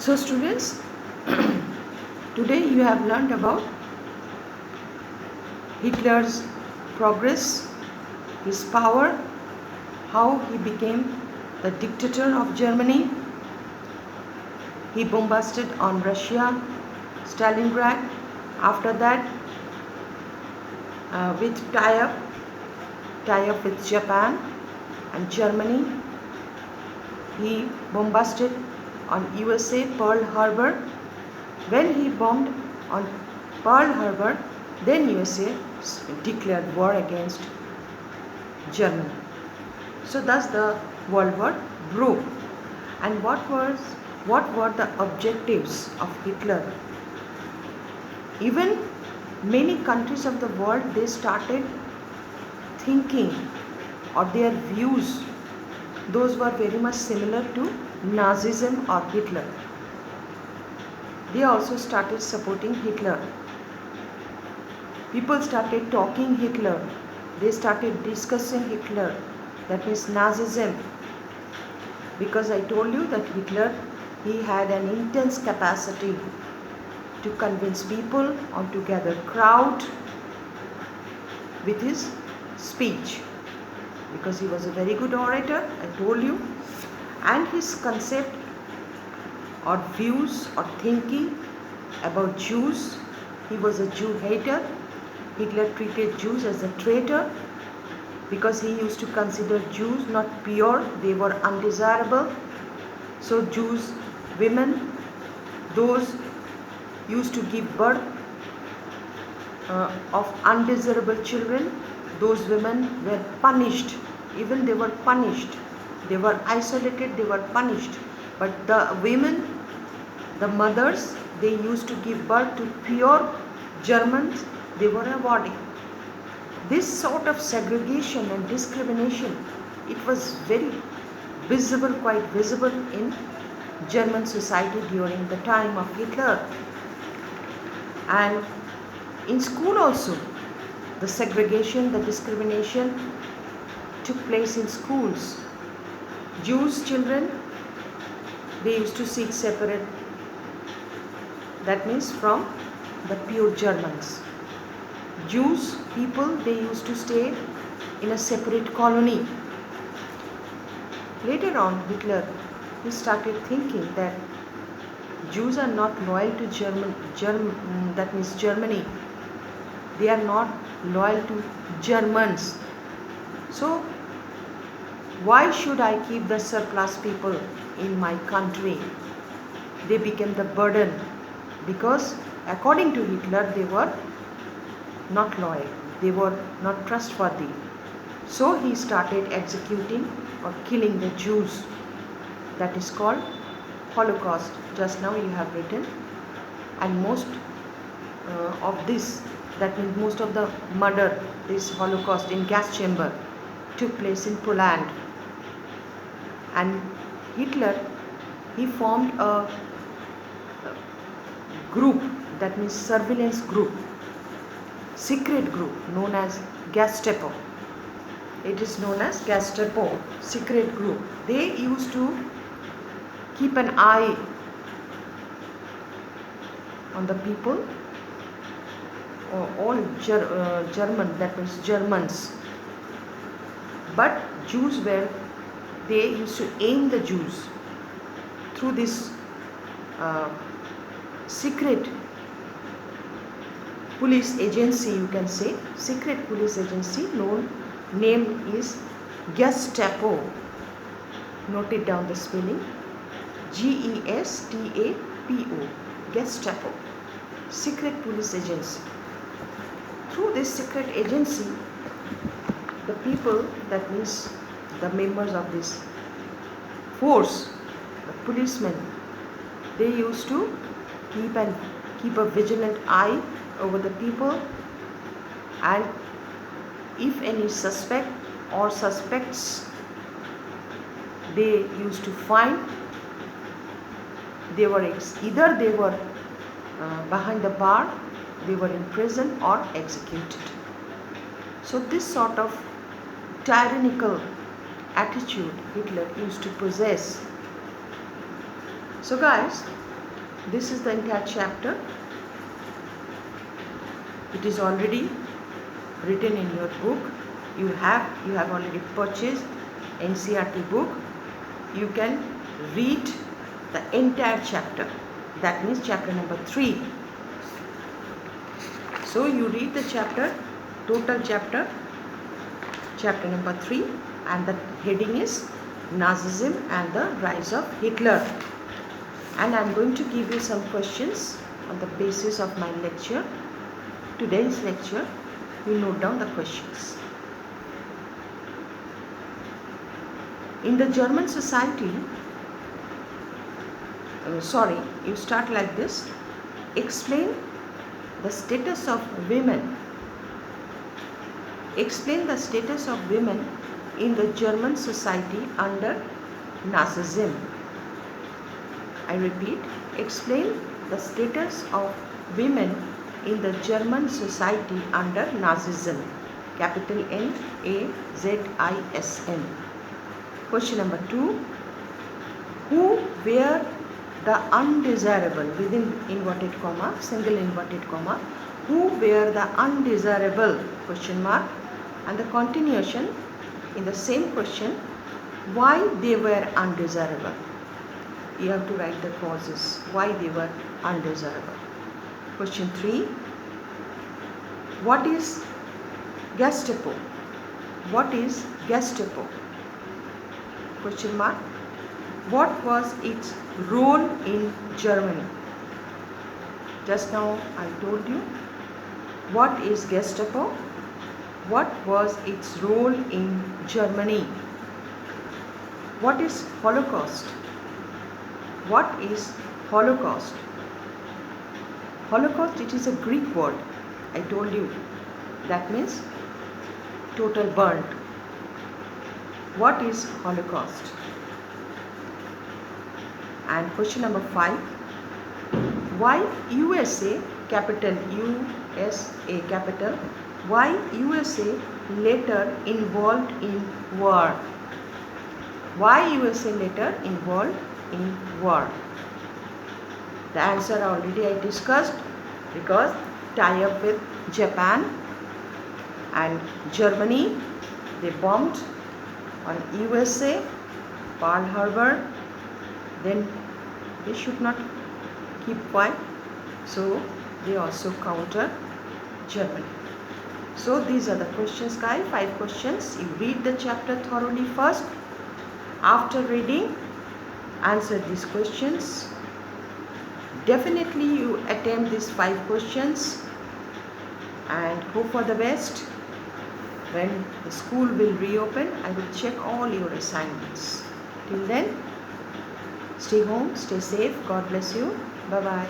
So students, today you have learned about Hitler's progress, his power, how he became the dictator of Germany. He bombarded on Russia, Stalingrad. After that, with tie-up with Japan and Germany, he bombarded on USA, Pearl Harbor. When he bombed on Pearl Harbor, then USA declared war against Germany. So thus the World War broke. And what were the objectives of Hitler? Even many countries of the world, they started thinking, or their views, those were very much similar to Nazism or Hitler. They also started supporting Hitler. People started talking Hitler. They started discussing Hitler. That means Nazism. Because I told you that Hitler, he had an intense capacity to convince people or to gather crowd with his speech. Because he was a very good orator, I told you. And his concept or views or thinking about Jews, he was a Jew hater. Hitler treated Jews as a traitor because he used to consider Jews not pure, they were undesirable. So Jews, women, those used to give birth of undesirable children, those women were punished. Even they were punished. They were isolated, they were punished. But the women, the mothers, they used to give birth to pure Germans, they were awarded. This sort of segregation and discrimination, it was very visible, quite visible in German society during the time of Hitler. And in school also, the segregation, the discrimination took place in schools. Jews children, they used to sit separate, that means from the pure Germans. Jews people, they used to stay in a separate colony. Later on, Hitler, he started thinking that Jews are not loyal to that means Germany. They are not loyal to Germans. So why should I keep the surplus people in my country? They became the burden because according to Hitler, they were not loyal. They were not trustworthy. So he started executing or killing the Jews. That is called Holocaust. Just now you have written. And most of this, that means most of the murder, this Holocaust in gas chamber, took place in Poland. And Hitler, he formed a group, that means surveillance group, secret group known as Gestapo. It is known as Gestapo, secret group. They used to keep an eye on the people, or all German, that means Germans. But Jews were, they used to aim the Jews through this secret police agency, you can say, secret police agency, name is Gestapo. Note it down, the spelling, Gestapo, Gestapo, secret police agency. Through this secret agency, the people, that means the members of this force, the policemen, they used to keep a vigilant eye over the people, and if any suspect or suspects they used to find, they were either they were behind the bar, they were in prison or executed. So this sort of tyrannical attitude Hitler used to possess. So guys, This is the entire chapter. It is already written in your book. You have already purchased NCERT book. You can read the entire chapter. That means chapter number 3. So you read the chapter, total chapter number 3, and the heading is Nazism and the rise of Hitler. And I am going to give you some questions on the basis of my lecture. Today's lecture, you note down the questions. In the German society, you start like this. Explain the status of women. Explain the status of women in the German society under Nazism. I repeat, explain the status of women in the German society under Nazism. Capital Nazism. Question number 2. Who were the undesirable, within inverted comma, single inverted comma, who were the undesirable, question mark, and the continuation in the same question, why they were undesirable. You have to write the causes, why they were undesirable. Question 3. What is Gestapo? What is Gestapo? Question mark. What was its role in Germany? Just now I told you. What is Gestapo? What was its role in Germany? What is Holocaust? What is Holocaust? Holocaust, it is a Greek word. I told you. That means total burnt. What is Holocaust? And question number 5. Why USA, capital USA, capital, why USA later involved in war? Why USA later involved in war? The answer already I discussed, because tie up with Japan and Germany, they bombed on USA, Pearl Harbor, then they should not keep quiet, so they also counter Germany. So these are the questions, guys, 5 questions. You read the chapter thoroughly first. After reading, answer these questions. Definitely you attempt these 5 questions and hope for the best. When the school will reopen, I will check all your assignments. Till then, stay home, stay safe. God bless you. Bye-bye.